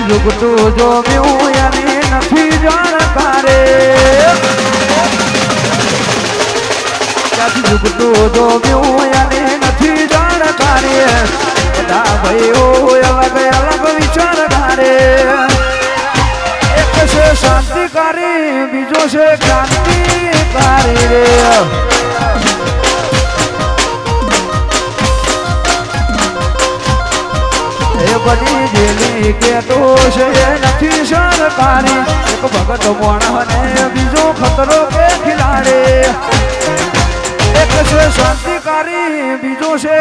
જુગતું જોયું એની નથી જાણકારે ત્યાંથી જુગતું જોયું એની નથી જાણકારી બધા ભાઈઓ અલગ અલગ વિચાર ધારે એક છે શાંતિકારી બીજો છે ક્રાંતિકારી રે બની જેલી કેતો છે નથી સરકારી એક ભગત મોણા બીજો ખતરો કે ખિલાડે એક છે શાંતિકારી બીજો છે